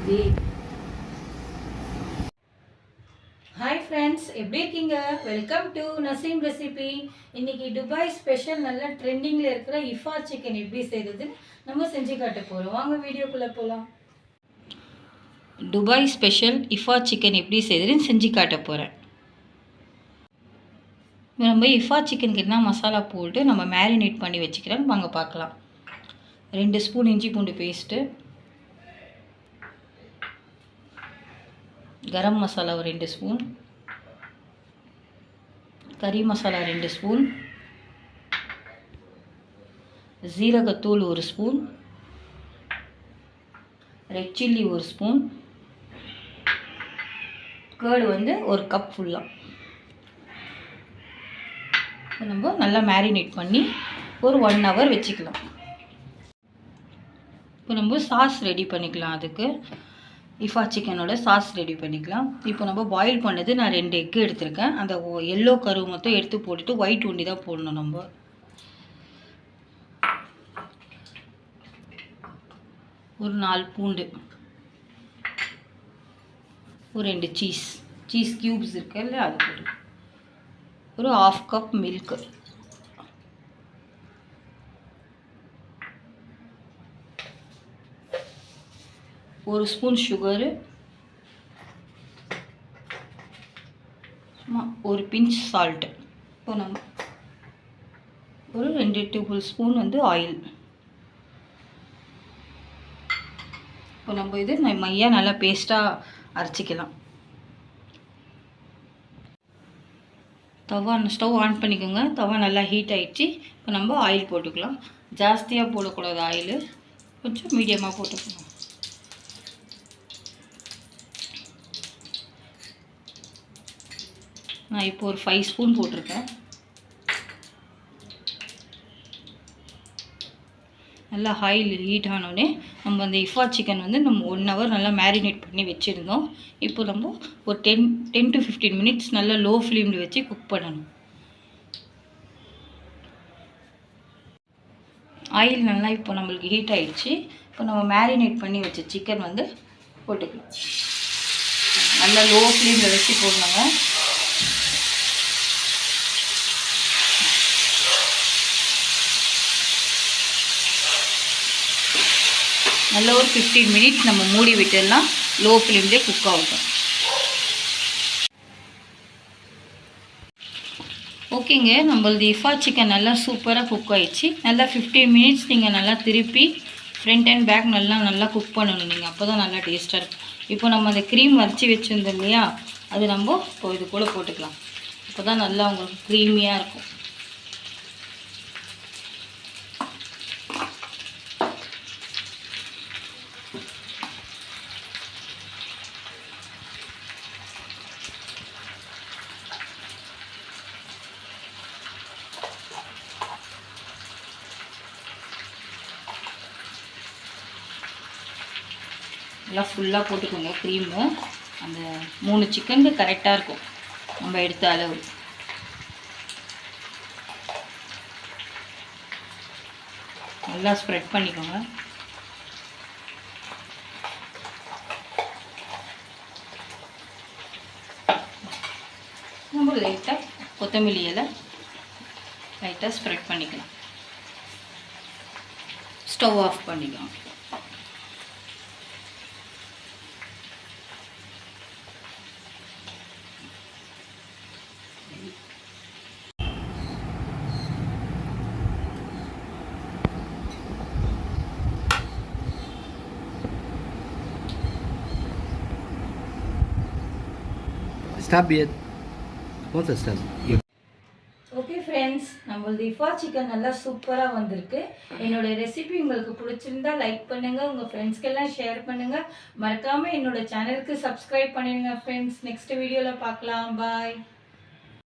Baby. Hi friends, எப்படி இருக்கீங்க? Welcome to Naseem recipe. இன்னைக்கு துபாய் ஸ்பெஷல் நல்ல ட்ரெண்டிங்கில் இருக்கிற இஃபா சிக்கன் எப்படி செய்கிறதுன்னு நம்ம செஞ்சு காட்ட போகிறோம். வாங்க வீடியோக்குள்ளே போகலாம். துபாய் ஸ்பெஷல் இஃபா சிக்கன் எப்படி செய்கிறதுன்னு செஞ்சு காட்ட போகிறேன். நம்ம இஃபா சிக்கனுக்கு என்ன மசாலா போட்டு நம்ம மேரினேட் பண்ணி வச்சுக்கிறோம், வாங்க பார்க்கலாம். 2 ஸ்பூன் இஞ்சி பூண்டு பேஸ்ட்டு, கரம் மசாலா 2 ஸ்பூன், கறி மசாலா 2 ஸ்பூன், ஜீரகத்தூள் 1 spoon, red chilli 1 spoon, curd 1 cup ஃபுல்லாக. நம்ம நல்லா மேரினேட் பண்ணி ஒரு 1 ஹவர் வச்சுக்கலாம். இப்போ நம்ம சாஸ் ரெடி பண்ணிக்கலாம். அதுக்கு இஃபா சிக்கனோட சாஸ் ரெடி பண்ணிக்கலாம். இப்போ நம்ம பாயில் பண்ணது நான் 2 எக்கு எடுத்திருக்கேன். அந்த எல்லோ கருவு மட்டும் எடுத்து போட்டுட்டு ஒயிட் ஒண்டி தான் போடணும். நம்ம ஒரு 4 பூண்டு, ஒரு 2 சீஸ் கியூப்ஸ் இருக்குல்ல, அது போட்டு ஒரு 1/2 கப் மில்க், ஒரு ஸ்பூன் சுகரு, ஒரு பிஞ்ச் சால்ட்டு. இப்போ நம்ம ஒரு 2 டேபிள் ஸ்பூன் ஆயில். இப்போ நம்ம இது மையாக நல்லா பேஸ்ட்டாக அரைச்சிக்கலாம். ஸ்டவ் ஆன் பண்ணிக்கோங்க. தவா நல்லா ஹீட் ஆகிடுச்சு. இப்போ நம்ம ஆயில் போட்டுக்கலாம். ஜாஸ்தியாக போடக்கூடாது, ஆயில் கொஞ்சம் மீடியமாக போட்டுக்கலாம். நான் இப்போ ஒரு 5 ஸ்பூன் போட்டிருக்கேன். நல்லா ஆயில் ஹீட் ஆனோடனே நம்ம அந்த இஃபா சிக்கன் நம்ம 1 ஹவர் நல்லா மேரினேட் பண்ணி வச்சுருந்தோம். இப்போ நம்ம ஒரு 10 to 15 மினிட்ஸ் நல்லா லோ ஃப்ளேமில் வச்சு குக் பண்ணணும். ஆயில் நல்லா இப்போ நம்மளுக்கு ஹீட் ஆகிடுச்சு. இப்போ நம்ம மேரினேட் பண்ணி வச்ச சிக்கன் போட்டுக்கலாம். நல்லா லோ ஃப்ளேமில் வச்சு போடணுங்க. நல்லா ஒரு 15 மினிட்ஸ் நம்ம மூடி விட்டுடலாம். லோ ஃப்ளேம்லேயே குக் ஆகட்டும். ஓகேங்க, நம்மளது இஃபா சிக்கன் நல்லா சூப்பராக குக் ஆகிடுச்சு. நல்லா 15 மினிட்ஸ் நீங்கள் நல்லா திருப்பி ஃப்ரண்ட் அண்ட் பேக் நல்லா குக் பண்ணணும் நீங்கள். அப்போ தான் நல்லா டேஸ்ட்டாக இருக்கும். இப்போ நம்ம அந்த க்ரீம் வரைச்சி வச்சுருந்தோம் இல்லையா, அது நம்ம இப்போ இது கூட போட்டுக்கலாம். அப்போ தான் நல்லா உங்களுக்கு க்ரீமியாக இருக்கும். எல்லாம் ஃபுல்லாக போட்டுக்கோங்க க்ரீமு. அந்த 3 சிக்கனுக்கு கரெக்டாக இருக்கும் நம்ம எடுத்த அளவு. நல்லா ஸ்ப்ரெட் பண்ணிக்கோங்க. நம்ம லைட்டாக கொத்தமல்லி இலை லைட்டாக ஸ்ப்ரெட் பண்ணிக்கலாம். ஸ்டவ் ஆஃப் பண்ணிக்கலாம். Stop it. What's the stop? Okay friends, நம்மளது இஃபா சிக்கன் நல்லா சூப்பராக வந்திருக்கு. என்னோட ரெசிபி உங்களுக்கு பிடிச்சிருந்தா லைக் பண்ணுங்கள், உங்கள் ஃப்ரெண்ட்ஸ்க்கெல்லாம் ஷேர் பண்ணுங்கள். மறக்காமல் என்னோட சேனலுக்கு சப்ஸ்கிரைப் பண்ணிடுங்க ஃப்ரெண்ட்ஸ். நெக்ஸ்ட் வீடியோவில் பார்க்கலாம். பாய்.